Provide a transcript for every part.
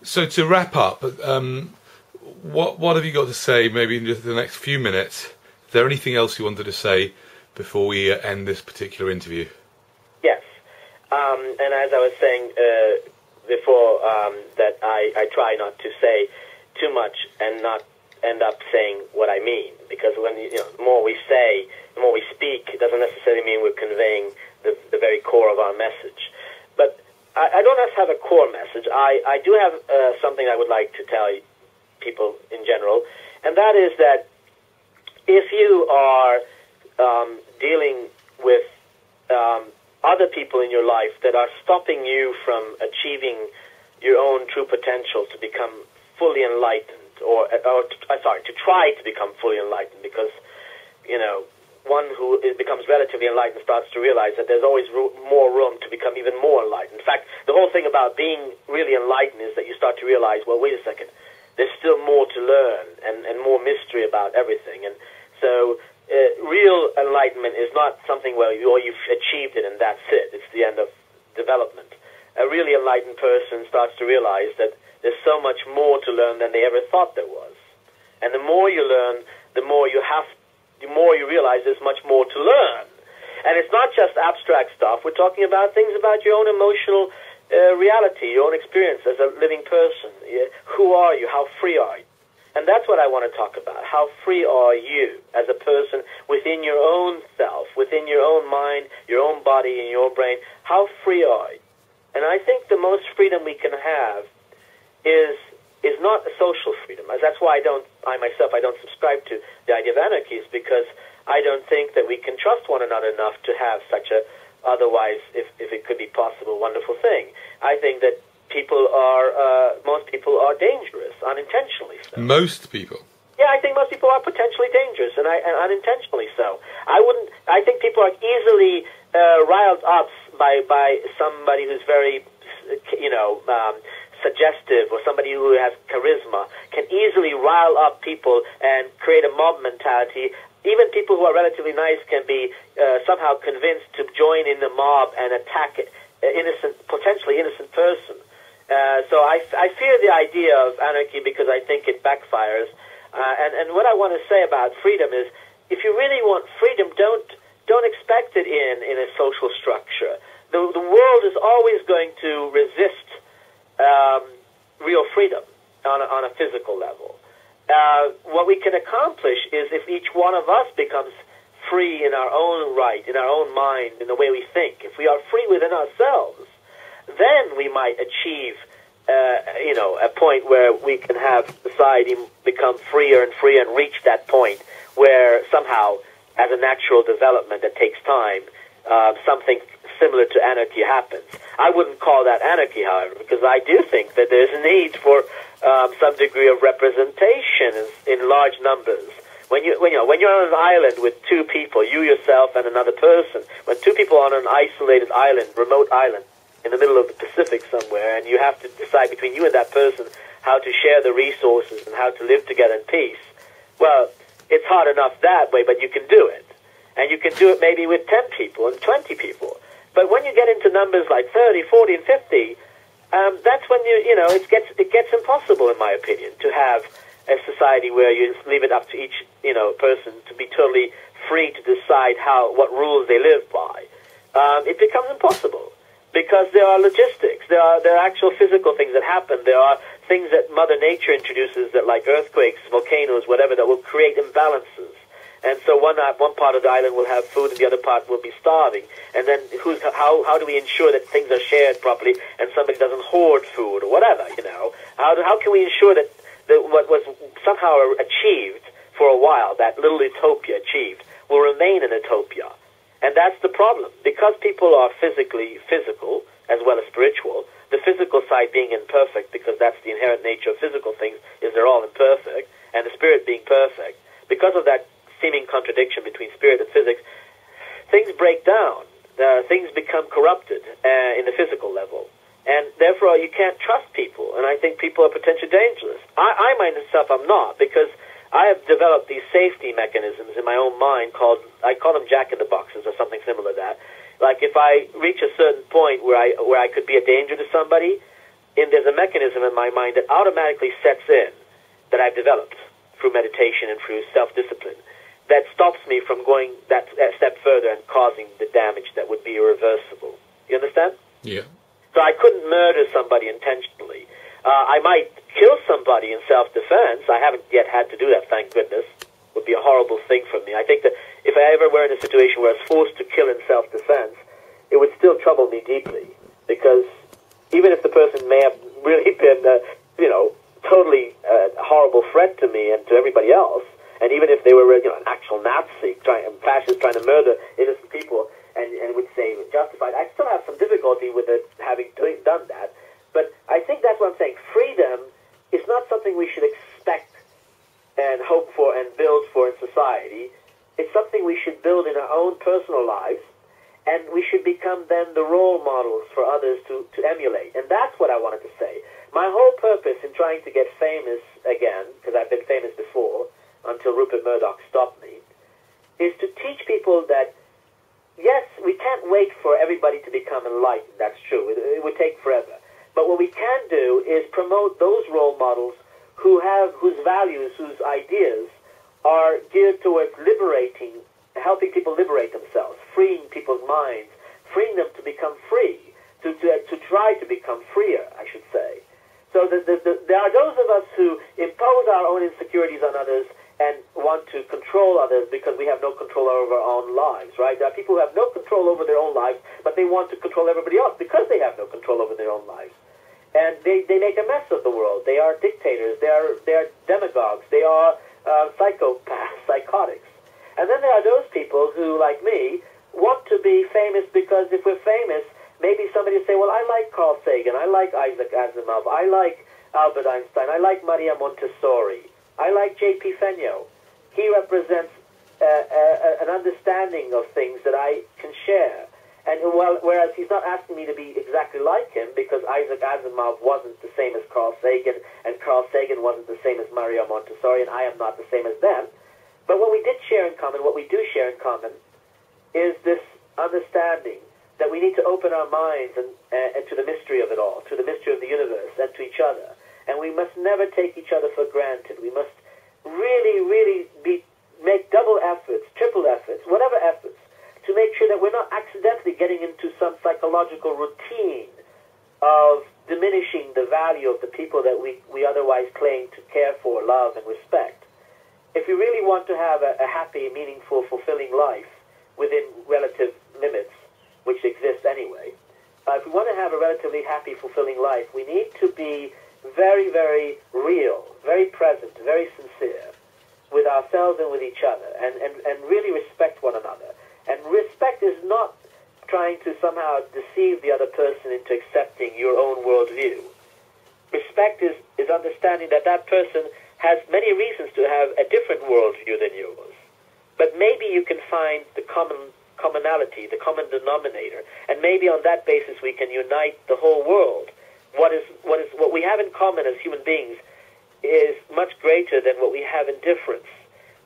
So to wrap up, what have you got to say? Maybe in just the next few minutes. Is there anything else you wanted to say before we end this particular interview? Yes, and as I was saying before, that I try not to say too much and not end up saying what I mean, because when the more we say, the more we speak, it doesn't necessarily mean we're conveying the very core of our message. But I don't have a core message. I do have something I would like to tell people in general, and that is that if you are dealing with other people in your life that are stopping you from achieving your own true potential to become fully enlightened, to try to become fully enlightened, because one who becomes relatively enlightened starts to realize that there's always more room to become even more enlightened. In fact, the whole thing about being really enlightened is that you start to realize, well, wait a second, there's still more to learn and more mystery about everything. And so real enlightenment is not something where you've achieved it and that's it. It's the end of development. A really enlightened person starts to realize that there's so much more to learn than they ever thought there was. And the more you learn, the more you realize there's much more to learn. And it's not just abstract stuff. We're talking about things about your own emotional reality, your own experience as a living person. Who are you? How free are you? And that's what I want to talk about. How free are you as a person within your own self, within your own mind, your own body, and your brain? How free are you? And I think the most freedom we can have is not a social freedom. That's why I myself don't subscribe to the idea of anarchy, is because I don't think that we can trust one another enough to have such a, otherwise, if it could be possible, wonderful thing. I think that most people are dangerous, unintentionally so. Most people? Yeah, I think most people are potentially dangerous, and unintentionally so. I think people are easily riled up by somebody who's very, suggestive, or somebody who has charisma, can easily rile up people and create a mob mentality. Even people who are relatively nice can be somehow convinced to join in the mob and attack potentially innocent person. So I fear the idea of anarchy because I think it backfires. And what I want to say about freedom is, if you really want freedom, don't expect it in a social structure. The world is always going to resist real freedom on a physical level. What we can accomplish is if each one of us becomes free in our own right, in our own mind, in the way we think. If we are free within ourselves, then we might achieve, a point where we can have society become freer and freer and reach that point where somehow, as a natural development that takes time, something similar to anarchy happens. I wouldn't call that anarchy, however, because I do think that there's a need for some degree of representation in large numbers. When you're on an island with two people, you yourself and another person, when two people are on an isolated island, remote island, in the middle of the Pacific somewhere, and you have to decide between you and that person how to share the resources and how to live together in peace, well, it's hard enough that way, but you can do it. And you can do it maybe with 10 people and 20 people. But when you get into numbers like 30, 40, and 50, that's when it gets impossible, in my opinion, to have a society where you leave it up to each person to be totally free to decide what rules they live by. It becomes impossible because there are logistics, there are actual physical things that happen. There are things that Mother Nature introduces, that like earthquakes, volcanoes, whatever, that will create imbalances. And so one part of the island will have food and the other part will be starving. And then how do we ensure that things are shared properly and somebody doesn't hoard food or whatever, How can we ensure that what was somehow achieved for a while, that little utopia achieved, will remain an utopia? And that's the problem. Because people are physically physical as well as spiritual, the physical side being imperfect, because that's the inherent nature of physical things, is they're all imperfect, and the spirit being perfect. Because of that seeming contradiction between spirit and physics, things break down. Things become corrupted in the physical level. And therefore, you can't trust people. And I think people are potentially dangerous. I myself am not, because I have developed these safety mechanisms in my own mind I call them jack-in-the-boxes or something similar to that. Like if I reach a certain point where I could be a danger to somebody, there's a mechanism in my mind that automatically sets in, that I've developed through meditation and through self-discipline, that stops me from going that step further and causing the damage that would be irreversible. You understand? Yeah. So I couldn't murder somebody intentionally. I might kill somebody in self-defense. I haven't yet had to do that, thank goodness. It would be a horrible thing for me. I think that if I ever were in a situation where I was forced to kill in self-defense, it would still trouble me deeply, because even if the person may have really been, totally horrible threat to me and to everybody else, and even if they were, an actual Nazi, fascist trying to murder innocent people, and would say justified, I still have some difficulty with it having done that. But I think that's what I'm saying. Freedom is not something we should expect and hope for and build for in society. It's something we should build in our own personal lives, and we should become then the role models for others to emulate. And that's what I wanted to say. My whole purpose in trying to get famous again, because I've been famous before, until Rupert Murdoch stopped me, is to teach people that, yes, we can't wait for everybody to become enlightened. That's true. It would take forever. But what we can do is promote those role models whose values, whose ideas are geared towards liberating, helping people liberate themselves, freeing people's minds, freeing them to become free, to try to become freer, I should say. So there are those of us who impose our own insecurities on others and want to control others because we have no control over our own lives, right? There are people who have no control over their own lives, but they want to control everybody else because they have no control over their own lives. And they make a mess of the world. They are dictators. They are demagogues. They are psychopaths, psychotics. And then there are those people who, like me, want to be famous because if we're famous, maybe somebody will say, well, I like Carl Sagan, I like Isaac Asimov, I like Albert Einstein, I like Maria Montessori, I like J.P. Fenyo. He represents an understanding of things that I can share. And whereas he's not asking me to be exactly like him, because Isaac Asimov wasn't the same as Carl Sagan, and Carl Sagan wasn't the same as Maria Montessori, and I am not the same as them. But what we did share in common, what we do share in common, is this understanding that we need to open our minds and to the mystery of it all, to the mystery of the universe, and to each other. And we must never take each other for granted. We must really, really make double efforts, triple efforts, whatever efforts, to make sure that we're not accidentally getting into some psychological routine of diminishing the value of the people that we otherwise claim to care for, love, and respect. If we really want to have a happy, meaningful, fulfilling life within relative limits, which exist anyway, if we want to have a relatively happy, fulfilling life, we need to be very, very real, very present, very sincere with ourselves and with each other, and really respect one another. And respect is not trying to somehow deceive the other person into accepting your own worldview. Respect is understanding that that person has many reasons to have a different worldview than yours. But maybe you can find the commonality, the common denominator, and maybe on that basis we can unite the whole world. What we have in common as human beings is much greater than what we have in difference.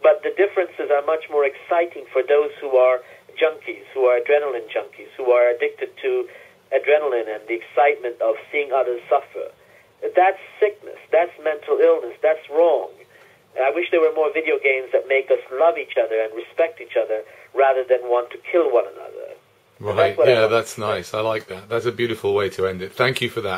But the differences are much more exciting for those who are junkies, who are adrenaline junkies, who are addicted to adrenaline and the excitement of seeing others suffer. That's sickness, that's mental illness, that's wrong. I wish there were more video games that make us love each other and respect each other rather than want to kill one another. Right, yeah, that's nice. I like that. That's a beautiful way to end it. Thank you for that.